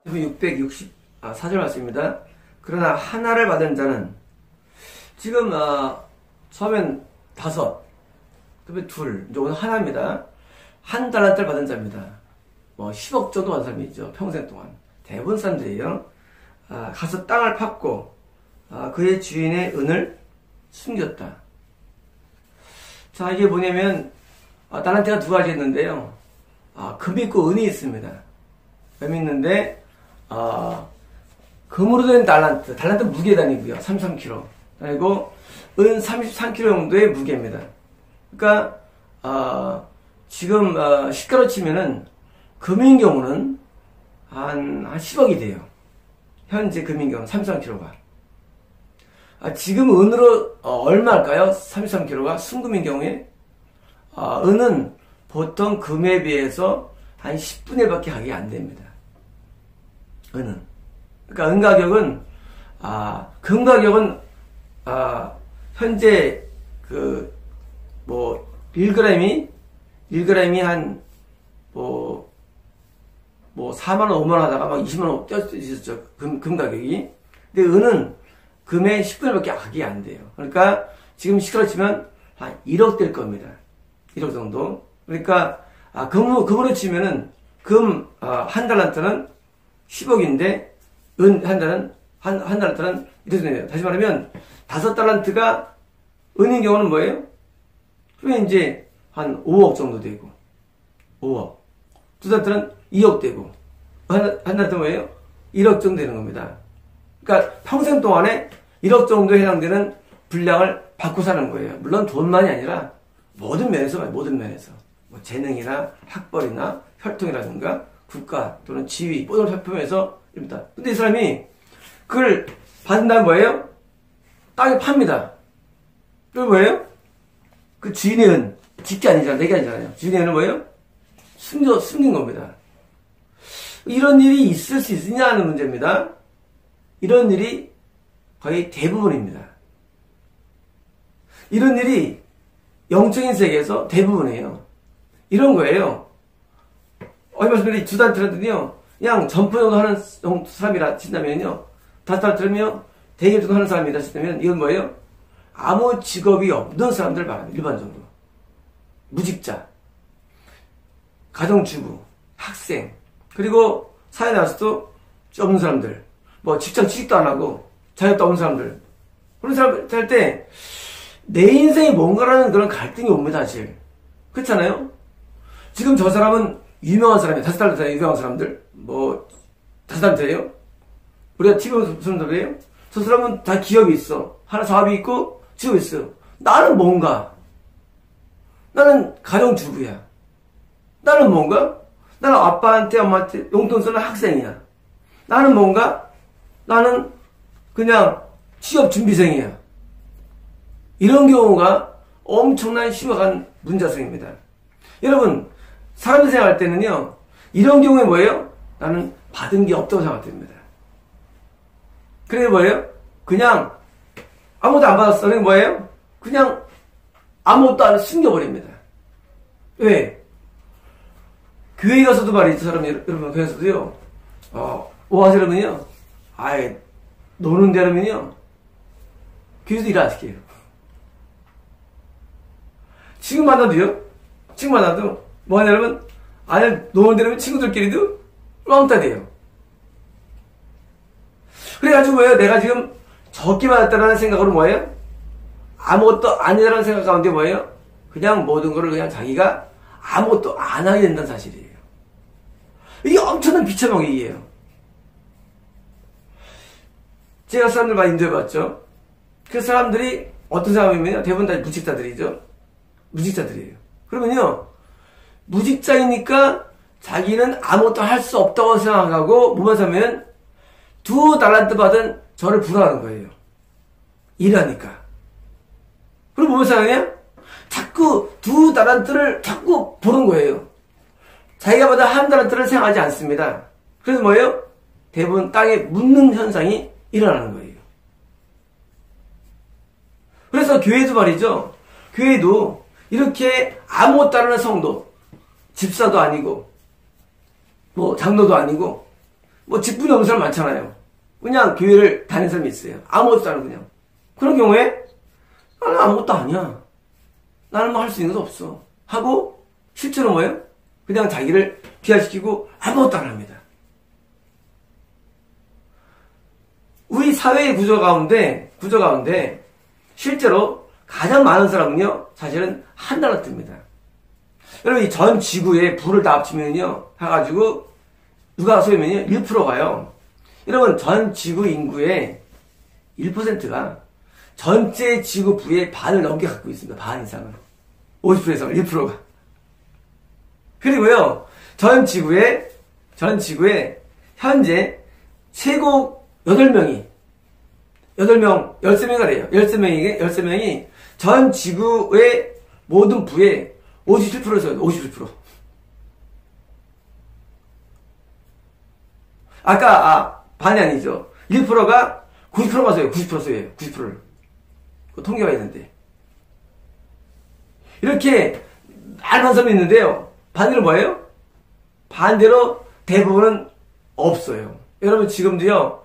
664절 말씀입니다. 그러나 하나를 받은 자는 지금 처음엔 5, 그다음에 2, 이제 오늘 하나입니다. 1달란트를 받은 자입니다. 10억 정도 받은 사람이죠. 평생 동안. 대부분 사람들이에요. 가서 땅을 팠고 그의 주인의 은을 숨겼다. 자, 이게 뭐냐면 달란트가 2가지 있는데요. 금이 있고 은이 있습니다. 금이 있는데 금으로 된 달란트 무게 단위고요. 33kg. 그리고 은 33kg 정도의 무게입니다. 그러니까 지금 시가로 치면은 금인 경우는 한 10억이 돼요. 현재 금인 경우는 33kg가. 지금 은으로 얼마일까요? 33kg가 순금인 경우에 은은 보통 금에 비해서 한 10분의 1밖에 가격이 안 됩니다. 은은. 그러니까 은 가격은 금 가격은 현재 1g이 한 4만원, 5만원 하다가 막 20만원 뛰었었죠. 금 가격이. 근데 은은 금의 10분의 1밖에 가격이 안 돼요. 그러니까 지금 시가로 치면 한 1억 될 겁니다. 1억 정도. 그러니까 금으로 치면은 금 1달란트는 10억인데 은 한 달란트는 이렇게 되네요. 다시 말하면 5달란트가 은인 경우는 뭐예요? 그러면 이제 한 5억 정도 되고 5억. 2달란트는 2억 되고 한 달란트 뭐예요? 1억 정도 되는 겁니다. 그러니까 평생 동안에 1억 정도에 해당되는 분량을 받고 사는 거예요. 물론 돈만이 아니라 모든 면에서 뭐 재능이나 학벌이나 혈통이라든가 국가 또는 지위 모든 살펴면서 입니다. 근데 이 사람이 그걸 받은 다음에 뭐예요? 땅에 팝니다. 그리고 뭐예요? 그 주인의 은, 집게 아니잖아요. 내게 아니잖아요. 주인의 은은 뭐예요? 숨긴 겁니다. 이런 일이 있을 수 있느냐 하는 문제입니다. 이런 일이 거의 대부분입니다. 이런 일이 영적인 세계에서 대부분이에요. 이런 거예요. 말씀드린 2달란트는요, 그냥 점포 정도 하는 사람이라 친다면요, 5달란트면요, 대기업 정도 하는 사람이라 친다면, 이건 뭐예요? 아무 직업이 없는 사람들 말합니다. 일반적으로. 무직자, 가정주부, 학생, 그리고 사회 나와서도 없는 사람들, 직장 취직도 안 하고, 자격도 없는 사람들. 그런 사람들 할 때, 내 인생이 뭔가라는 그런 갈등이 옵니다, 사실. 그렇잖아요? 지금 저 사람은 유명한 사람이에요. 5달란트예요, 유명한 사람들. 5달란트예요? 우리가 TV 보는 사람들이에요? 저 사람은 다 기업이 있어. 하나 사업이 있고, 직업이 있어. 나는 뭔가? 나는 가정주부야. 나는 뭔가? 나는 아빠한테, 엄마한테 용돈 쓰는 학생이야. 나는 뭔가? 나는 그냥 취업 준비생이야. 이런 경우가 엄청난 심각한 문제성입니다. 여러분, 사람 생활할 때는요, 이런 경우에 뭐예요? 나는 받은 게 없다고 생각됩니다. 그래 뭐예요? 그냥 아무것도 안 받았어. 그게 뭐예요? 그냥 아무것도 안 숨겨버립니다. 왜? 교회 가서도 말이죠, 여러분, 교회 가서도요, 오아시 여러분이요, 노는데 여러분이요, 교회에서 일 안 시켜요. 지금 만나도, 뭐하냐, 여러분? 노는데 여러분, 친구들끼리도 렁따 돼요. 그래가지고 뭐예요? 내가 지금 적게 받았다라는 생각으로 뭐예요? 아무것도 아니다라는 생각 가운데 뭐예요? 그냥 모든 거를 그냥 자기가 아무것도 안 하게 된다는 사실이에요. 이게 엄청난 비참하기예요. 제가 사람들 많이 인도해봤죠. 그 사람들이 어떤 사람이면요, 대부분 다 무직자들이죠. 무직자들이에요. 그러면요, 무직자이니까 자기는 아무것도 할 수 없다고 생각하고 뭐만 사면 2달란트 받은 저를 부러워하는 거예요. 일하니까. 그리고 뭐만 생각하냐? 자꾸 2달란트를 자꾸 보는 거예요. 자기가 받은 1달란트를 생각하지 않습니다. 그래서 뭐예요? 대부분 땅에 묻는 현상이 일어나는 거예요. 그래서 교회도 말이죠. 교회도 이렇게 아무것도 안 하는 성도, 집사도 아니고, 장로도 아니고, 뭐 직분이 없는 사람 많잖아요. 그냥 교회를 다니는 사람이 있어요. 아무것도 안 하고 그냥. 그런 경우에 나는 아무것도 아니야. 나는 뭐 할 수 있는 것도 없어. 하고 실제로 뭐예요? 그냥 자기를 비하시키고 아무것도 안 합니다. 우리 사회의 구조 가운데 실제로 가장 많은 사람은요, 사실은 한 달란트입니다. 여러분, 이 전 지구의 부를 다 합치면요, 해가지고, 누가 소유면요, 1%가요. 여러분, 전 지구 인구의 1%가 전체 지구 부의 반을 넘게 갖고 있습니다. 반 이상을. 50% 이상을, 1%가. 그리고요, 전 지구에 현재 최고 8명이 13명이래요. 13명이 전 지구의 모든 부의 57%였어요. 57%. 반이 아니죠. 1%가 90%가 써요. 90% 써요. 90%를. 통계가 있는데. 이렇게 많은 사람이 있는데요. 반대로 뭐예요? 반대로 대부분은 없어요. 여러분 지금도요.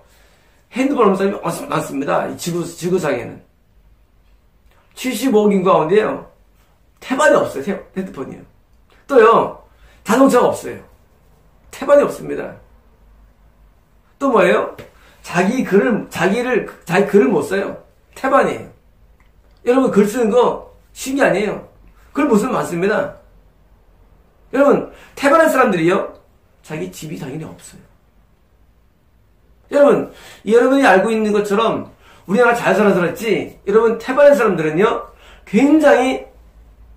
핸드폰 없는 사람이 엄청 많습니다. 이 지구상에는. 75억 인구 가운데요. 태반이 없어요. 핸드폰이요. 또요. 자동차가 없어요. 태반이 없습니다. 또 뭐예요? 자기 글을 못 써요. 태반이에요. 여러분 글 쓰는 거 쉬운 게 아니에요. 글 못 쓰면 많습니다. 여러분 태반한 사람들이요. 자기 집이 당연히 없어요. 여러분이 알고 있는 것처럼 우리나라 잘 살았지. 여러분 태반한 사람들은요. 굉장히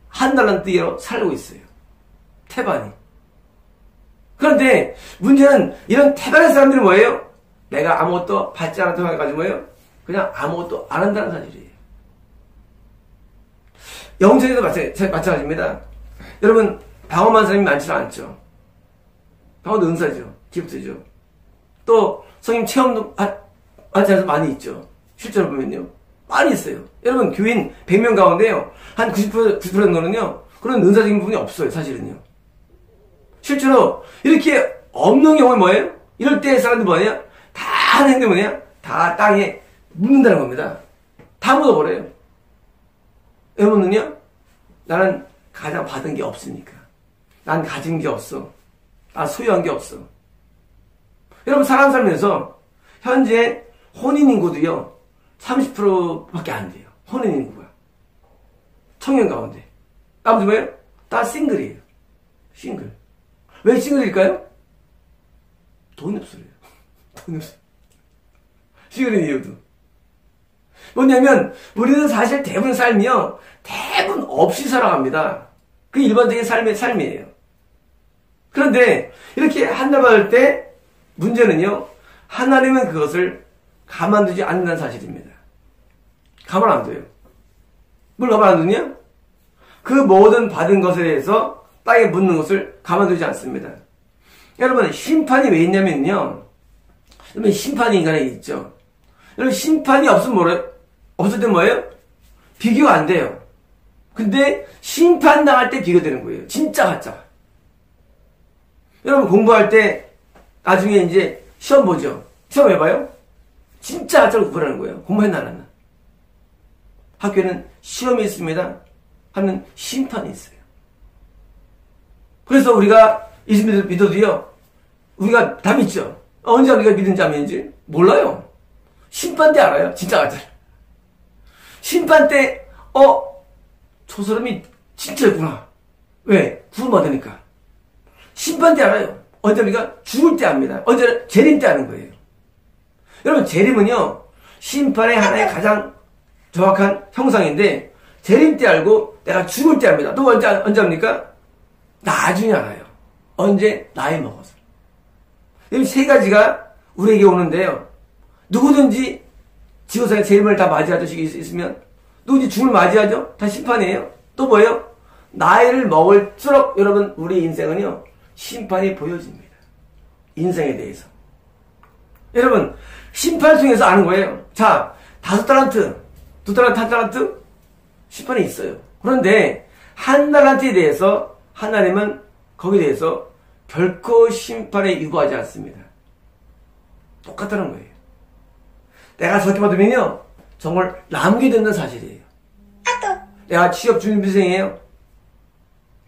한 달란트로 살고 있어요. 태반이. 그런데 문제는 이런 태반한 사람들이 뭐예요? 내가 아무것도 받지 않았다고 해가지고 뭐예요? 그냥 아무것도 안 한다는 사실이에요. 영적에도 마찬가지입니다. 여러분 방언만 사람이 많지는 않죠. 방언도 은사죠. 기프트죠. 또 성님 체험도 하지 않아서 많이 있죠. 실제로 보면요. 많이 있어요. 여러분 교인 100명 가운데요. 한 90% 정도는요. 그런 은사적인 부분이 없어요. 사실은요. 실제로 이렇게 없는 경우는 뭐예요? 이럴 때 사람들이 뭐예요? 다 하는 행동이 뭐냐? 다 땅에 묻는다는 겁니다. 다 묻어버려요. 여러분은요? 나는 가장 받은 게 없으니까. 난 가진 게 없어. 난 소유한 게 없어. 여러분 살면서 현재 혼인인구도요. 30%밖에 안 돼요. 혼인인구가. 청년 가운데. 나머지 뭐예요? 다 싱글이에요. 싱글. 왜 싱글일까요? 돈이 없어요. 돈이 없어요. 싱글인 이유도. 뭐냐면 우리는 사실 대부분 삶이요. 대부분 없이 살아갑니다. 그 일반적인 삶이에요. 그런데 이렇게 한다받을 때 문제는요. 하나님은 그것을 가만두지 않는다는 사실입니다. 가만 안 둬요. 뭘 가만 안 두냐? 그 모든 받은 것에 대해서 땅에 묻는 것을 가만두지 않습니다. 여러분 심판이 왜 있냐면요. 여러분 심판이 인간에게 있죠. 여러분 심판이 없으면 뭐래요? 없을 때 뭐예요? 비교가 안 돼요. 근데 심판당할 때 비교되는 거예요. 진짜 가짜. 여러분 공부할 때 나중에 이제 시험 보죠. 시험 해봐요? 진짜 가짜로 구분하는 거예요. 공부했나 안 했나. 학교에는 시험이 있습니다. 하면 심판이 있어요. 그래서 우리가 예수 믿어도요. 우리가 다 믿죠. 언제 우리가 믿은지 안 믿는지 몰라요. 심판 때 알아요. 진짜 가짜를. 심판 때 저 사람이 진짜였구나. 왜? 구원받으니까. 심판 때 알아요. 언제 우리가 죽을 때 압니다. 언제 재림 때 아는 거예요. 여러분 재림은요. 심판의 하나의 가장 정확한 형상인데 재림 때 알고 내가 죽을 때 압니다. 또 언제 압니까? 나중에 알아요. 언제? 나이 먹어서. 이 세 가지가 우리에게 오는데요. 누구든지 지구상의 재림을 다 맞이하듯 있으면 누구든지 죽음을 맞이하죠? 다 심판이에요. 또 뭐예요? 나이를 먹을수록 여러분 우리 인생은요. 심판이 보여집니다. 인생에 대해서. 여러분 심판 통해서 아는 거예요. 자 5달란트, 2달란트, 1달란트 심판이 있어요. 그런데 1달란트에 대해서 하나님은 거기에 대해서 결코 심판에 유보하지 않습니다. 똑같다는 거예요. 내가 저렇게 받으면요, 정말 남게 된다는 사실이에요. 내가 취업 준비생이에요?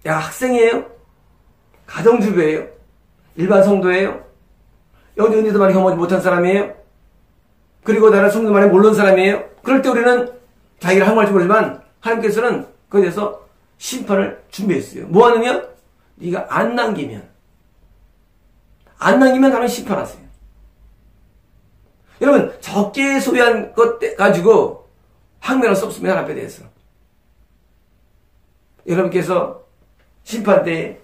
내가 학생이에요? 가정주부예요? 일반 성도예요? 여기 은혜도 많이 경험하지 못한 사람이에요? 그리고 나는 성도 많이 모르는 사람이에요? 그럴 때 우리는 자기가 한 말인지 모르지만 하나님께서는 그에 대해서 심판을 준비했어요. 뭐 하느냐? 네가 안 남기면 나는 심판하세요. 여러분, 적게 소유한 것 가지고 항명할 수 없습니다. 하나님 앞에 대해서. 여러분께서 심판 때에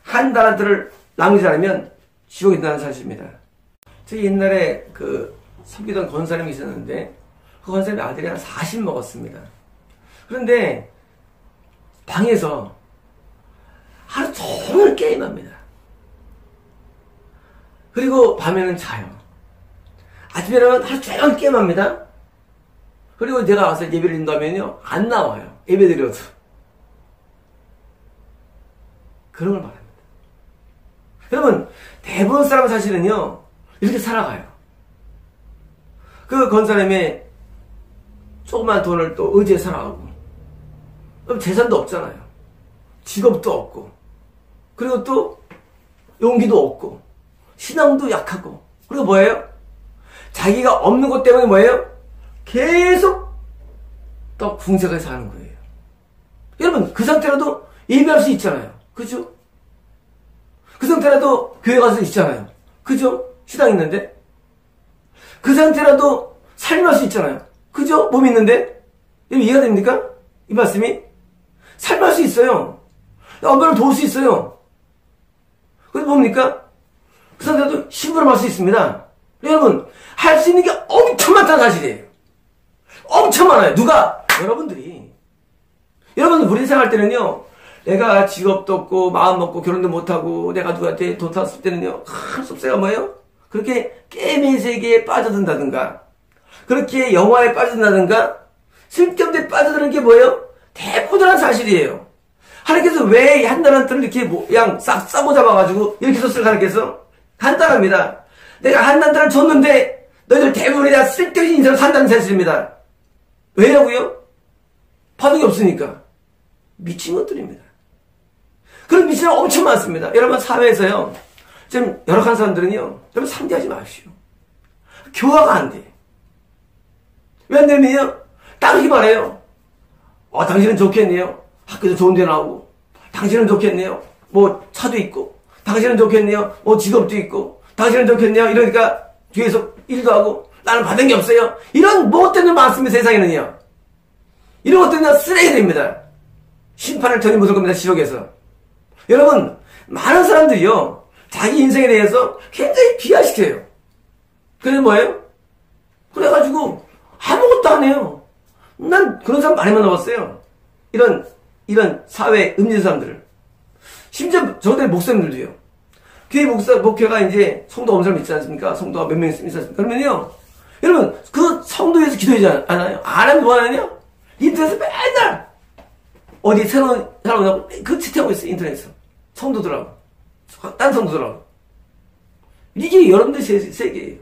한 달란트를 남기지 않으면 지옥에 있다는 사실입니다. 저희 옛날에 섬기던 권사님이 있었는데 그 권사님의 아들이 한 40 먹었습니다. 그런데 방에서 하루 종일 게임합니다. 그리고 밤에는 자요. 아침에는 하루 종일 게임합니다. 그리고 내가 와서 예배를 인도하면요, 안 나와요. 예배 드려도. 그런 걸 말합니다. 여러분, 대부분 사람은 사실은요, 이렇게 살아가요. 그 권사님의 조그만 돈을 또 의지해 살아가고, 그럼 재산도 없잖아요. 직업도 없고, 그리고 또 용기도 없고, 신앙도 약하고, 그리고 뭐예요? 자기가 없는 것 때문에 뭐예요? 계속 또 궁색하게 사는 거예요. 여러분, 그 상태라도 예배할 수 있잖아요. 그죠? 그 상태라도 교회 갈 수 있잖아요. 그죠? 신앙 있는데? 그 상태라도 살림할 수 있잖아요. 그죠? 몸 있는데? 이해가 됩니까? 이 말씀이? 살림할 수 있어요. 엄마를 도울 수 있어요. 그래서 뭡니까? 그 상태라도 심부름할 수 있습니다. 여러분, 할 수 있는 게 엄청 많다는 사실이에요. 엄청 많아요. 누가? 여러분들이. 여러분, 우리 생활 때는요, 내가 직업도 없고, 마음 없고, 결혼도 못하고, 내가 누구한테 돈 탔을 때는요, 할 수 없어요. 뭐예요? 그렇게 게임의 세계에 빠져든다든가, 그렇게 영화에 빠져든다든가, 쓸데없는 데 빠져드는 게 뭐예요? 대부분한 사실이에요. 하나님께서 왜 한 달란트를 이렇게 그냥 싹 싸고 잡아가지고, 이렇게 썼을까, 하나님께서? 간단합니다. 내가 한 달란트를 줬는데, 너희들 대부분이 다 쓸데없는 인생을 산다는 사실입니다. 왜냐고요? 받은 게 없으니까. 미친 것들입니다. 그런 미친 사람 엄청 많습니다. 여러분, 사회에서요, 지금 열악한 사람들은요, 여러분 상대하지 마십시오. 교화가 안 돼. 왜 안 되면요? 따르기 바래요. 당신은 좋겠네요. 학교도 좋은 데 나오고. 당신은 좋겠네요. 뭐, 차도 있고. 당신은 좋겠네요. 뭐, 직업도 있고. 당신은 좋겠네요. 이러니까, 뒤에서 일도 하고. 나는 받은 게 없어요. 이런 못된 일 많습니다, 세상에는요. 이런 것들은 쓰레기 됩니다. 심판을 전혀 묻을 겁니다, 지옥에서. 여러분, 많은 사람들이요, 자기 인생에 대해서 굉장히 비하시켜요. 그래서 뭐예요? 그래가지고, 아무것도 안 해요. 난 그런 사람 많이 만나봤어요. 이런 사회 음진 사람들을. 심지어 저들 목사님들도요. 교회 목회가 이제 성도 없는 사람 있지 않습니까? 성도가 몇 명 있지 않습니까? 그러면요, 여러분, 그 성도 위해서 기도하지 않아요? 안 하면 뭐 하느냐? 인터넷에서 맨날, 어디 새로운 사람 나오고, 그 채팅하고 있어요, 인터넷에서. 성도들하고. 딴 성도들하고. 이게 여러분들 세계예요.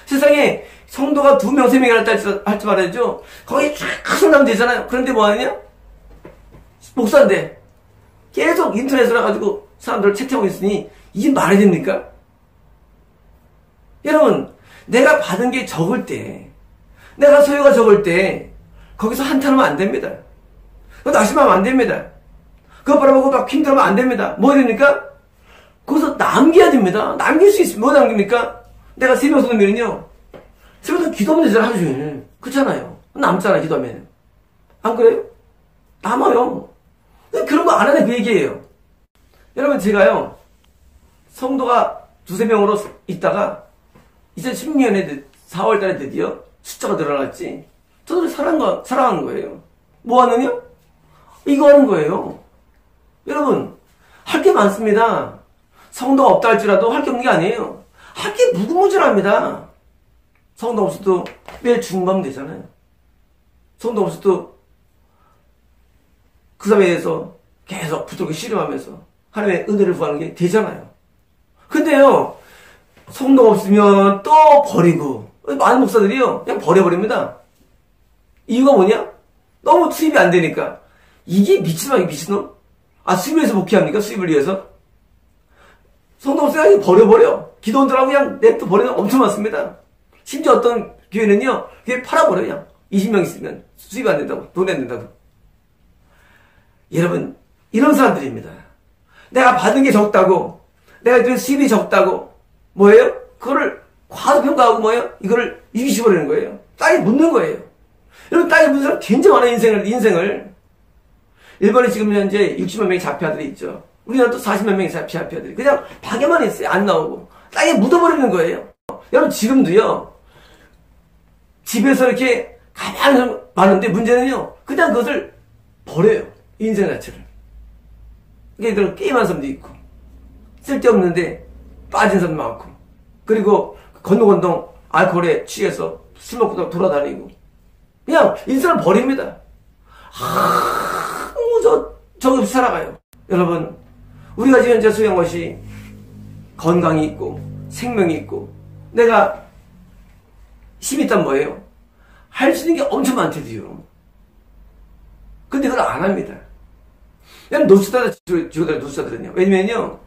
세상에 성도가 2명, 3명이 할지 말아야죠. 거기 쫙 성나면 되잖아요. 그런데 뭐 하느냐? 목사인데, 계속 인터넷으로 해가지고 사람들을 채팅하고 있으니, 이게 말이 됩니까? 여러분, 내가 받은 게 적을 때, 내가 소유가 적을 때, 거기서 한탄하면 안 됩니다. 낙심하면 안 됩니다. 그거 바라보고 막 힘들어하면 안 됩니다. 뭐 이러니까? 거기서 남겨야 됩니다. 남길 수 있으면 뭐 남깁니까? 내가 새벽 소면은요, 새벽 기도하면 되잖아, 하루 종일. 그렇잖아요. 남잖아, 기도하면. 안 그래요? 남아요. 그런 거 안 하는 그 얘기예요. 여러분, 제가요, 성도가 2-3명으로 있다가, 2016년에 4월 달에 드디어 숫자가 늘어났지. 저들이 사랑하는 거예요. 뭐 하느냐? 이거 하는 거예요. 여러분, 할 게 많습니다. 성도가 없다 할지라도 할 게 없는 게 아니에요. 할 게 무궁무진합니다. 성도 없어도 매일 중보하면 되잖아요. 성도 없어도 그 사람에 대해서 계속 붙들고 씨름하면서 하나님의 은혜를 구하는 게 되잖아요. 근데요, 성도가 없으면 또 버리고, 많은 목사들이요, 그냥 버려버립니다. 이유가 뭐냐? 너무 수입이 안 되니까. 이게 미친놈? 아, 수입을 위해서 목회합니까? 수입을 위해서? 성도 없으면 그냥 버려버려. 기도원들하고 그냥 냅둬 버리는 엄청 많습니다. 심지어 어떤 교회는요, 교회 팔아버려요. 그냥. 20명 있으면 수입이 안 된다고. 돈이 안 된다고. 여러분, 이런 사람들입니다. 내가 받은 게 적다고, 내가 수입이 적다고, 뭐예요? 그거를 과소평가하고 뭐예요? 이거를 이기시버리는 거예요. 땅에 묻는 거예요. 여러분, 땅에 묻는 사람 굉장히 많아요, 인생을. 일본에 지금 현재 60만 명의 자폐아들이 있죠. 우리나라 또 40만 명의 자폐아들이. 그냥 방에만 있어요. 안 나오고. 땅에 묻어버리는 거예요. 여러분, 지금도요, 집에서 이렇게 가만히 많은데 문제는요, 그냥 그것을 버려요. 인생 자체를. 그러니까 게임하는 사람도 있고, 쓸데없는데 빠진 사람도 많고, 그리고 건동건동 알코올에 취해서 술 먹고 돌아다니고, 그냥 인생을 버립니다. 저기 없이 살아가요. 여러분, 우리가 지금 현재 소유한 것이 건강이 있고, 생명이 있고, 내가 힘이 있단 뭐예요? 할 수 있는 게 엄청 많대요. 근데 그걸 안 합니다. 노숙자들은요. 왜냐면요,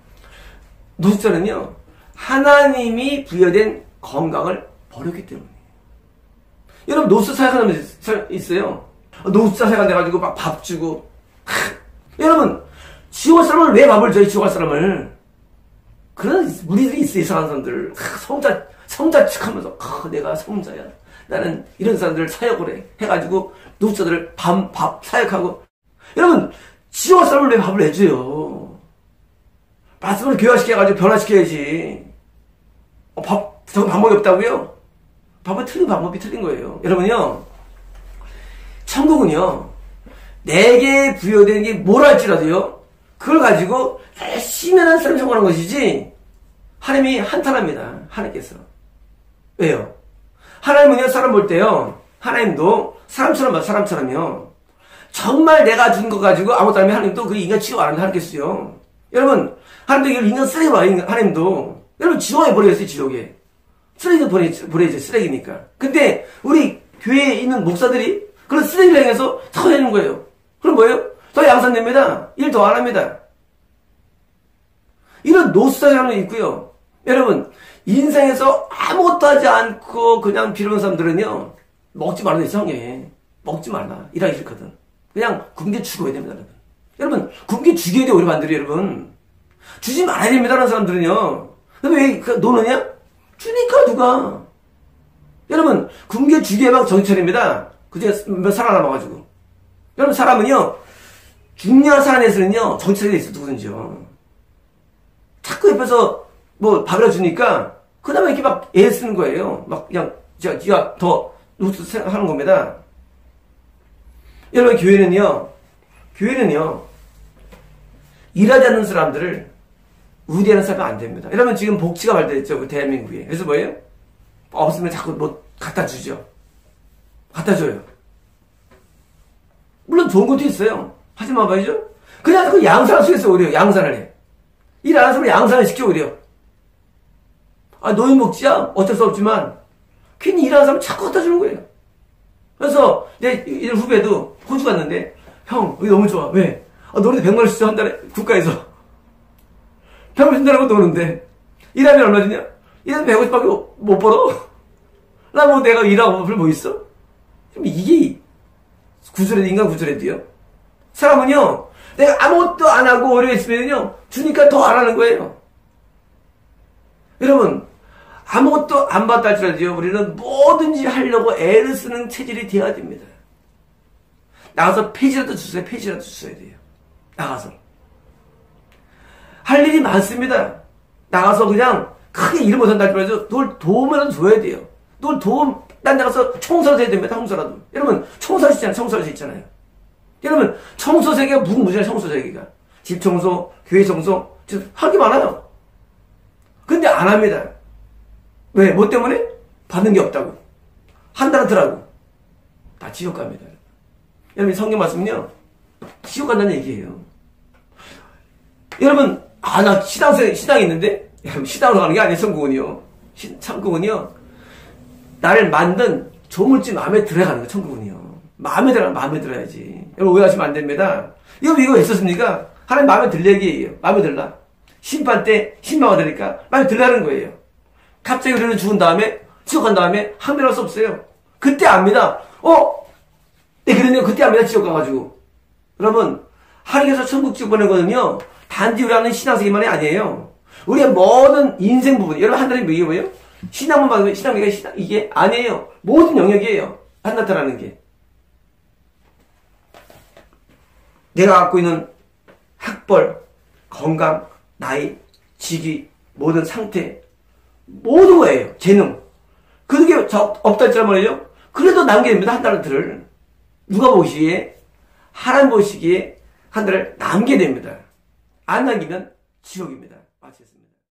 노숙자는요, 하나님이 부여된 건강을 버렸기 때문에. 여러분, 노숙자 생각하는 사람 있어요. 노숙자 생각해가지고 막 밥 주고. 여러분, 지옥 갈 사람을 왜 밥을 줘요, 지옥 갈 사람을? 그런 무리들이 있어요, 이상한 사람들. 성자 척하면서, 내가 성자야. 나는 이런 사람들을 사역을 해가지고, 노숙자들을 밥 사역하고. 여러분, 지옥 갈 사람을 왜 밥을 해줘요? 말씀을 교화시켜가지고 변화시켜야지. 저건 방법이 없다고요? 방법이 틀린 거예요. 여러분요, 천국은요, 내게 부여되는 게 뭐라 할지라도요, 그걸 가지고 열심히 하는 사람이 성공하는 것이지, 하나님이 한탄합니다. 하나님께서. 왜요? 하나님은요, 사람 볼 때요, 하나님도 사람처럼요, 정말 내가 준 거 가지고 아무것도 안 하면 하나님도 그 인간 취급 안 하는데 하나님께서요. 여러분, 하나님도 이걸 인간 쓰레기 봐요, 하나님도. 여러분, 지옥에 버리겠어요, 지옥에. 쓰레기도 보내야죠, 쓰레기니까. 근데, 우리 교회에 있는 목사들이 그런 쓰레기를 향해서 더 내는 거예요. 그럼 뭐예요? 더 양산됩니다. 일 더 안 합니다. 이런 노숙자들이 있고요. 여러분, 인생에서 아무것도 하지 않고 그냥 빌어온 사람들은요, 먹지 말아야 돼, 성경에. 먹지 말라. 일하기 싫거든. 그냥 굶겨 죽어야 됩니다, 여러분. 여러분, 굶겨 죽여야 돼요, 우리 반대로, 여러분. 주지 말아야 됩니다, 라는 사람들은요. 근데 왜 노느냐? 주니까, 누가. 여러분, 굶겨 죽여야 막 정치철입니다. 그중에 몇 살아남아가지고. 여러분, 사람은요, 중요한 사안에서는요, 정치철이 있어, 누구든지요. 자꾸 옆에서 뭐 밥이라 주니까, 그 다음에 이렇게 막 애 쓰는 거예요. 막 그냥, 지가 더 누수 생각하는 겁니다. 여러분, 교회는요, 일하지 않는 사람들을 우대하는 사람이 안 됩니다. 여러분, 지금 복지가 발달했죠, 그 대한민국에. 그래서 뭐예요? 없으면 자꾸 뭐 갖다 주죠. 갖다 줘요. 물론 좋은 것도 있어요. 하지만 말이죠. 그냥 그 양산을 수해서 오히려 양산을 해. 일 안 하는 사람은 양산을 시켜 오히려. 노인 복지야 어쩔 수 없지만 괜히 일하는 사람 자꾸 갖다 주는 거예요. 그래서 내 후배도 호주 갔는데, 형 여기 너무 좋아. 왜? 노는데 100만 원씩 한 달에 국가에서 100만 원 준다고 노는데 일하면 얼마 주냐? 일하면 150밖에 못 벌어. 나 뭐 내가 일하고 뭐 있어? 이게 인간 구조래도요. 사람은요, 내가 아무것도 안 하고 오래 있으면요, 주니까 더 안 하는 거예요. 여러분, 아무것도 안 받다 할지라도요, 우리는 뭐든지 하려고 애를 쓰는 체질이 되어야 됩니다. 나가서 폐지라도 주세요. 폐지라도 주셔야 돼요. 나가서. 할 일이 많습니다. 나가서 그냥 크게 일 못한다 할지라도 누굴 도움이라도 줘야 돼요. 누굴 도움, 딴 데 가서 청소라도 해야 됩니다. 청소라도. 여러분, 청소할 수 있잖아요. 청소할 수 있잖아요. 여러분, 청소 세계가 무궁무진해, 청소 세계가. 집 청소, 교회 청소, 할 게 많아요. 근데 안 합니다. 왜? 뭐 때문에? 받는 게 없다고. 한다더라고. 다 지옥 갑니다. 여러분, 성경 말씀은요, 지옥 간다는 얘기예요. 여러분, 나 시당에 있는데? 여러분, 시당으로 가는 게 아니에요, 성공은요. 천국은요, 나를 만든 조물주 마음에 들어가는 거예요, 천국은요. 마음에 들어야지. 여러분 오해하시면 안 됩니다. 이거 왜 있었습니까? 하나님 마음에 들 얘기예요. 마음에 들라. 심판 때 신망을 들으니까 마음에 들라는 거예요. 갑자기 우리는 죽은 다음에, 지옥 간 다음에 항변할 수 없어요. 그때 압니다. 그러네요. 그때 압니다. 지옥 가가지고. 여러분, 하나님께서 천국 지옥 보낸 거는요, 단지 우리 하는 신앙생활만이 아니에요. 우리의 모든 인생 부분, 여러분 하나님 이게 뭐예요? 신앙만 받으면 이게 아니에요. 모든 영역이에요. 나타나는 게. 내가 갖고 있는 학벌, 건강, 나이, 직위, 모든 상태, 모든 거예요. 재능. 그게 없다 했잖아 말이죠. 그래도 남게 됩니다. 한 달을. 누가 보시기에, 하나님 보시기에 한 달을 남게 됩니다. 안 남기면 지옥입니다. 마치겠습니다.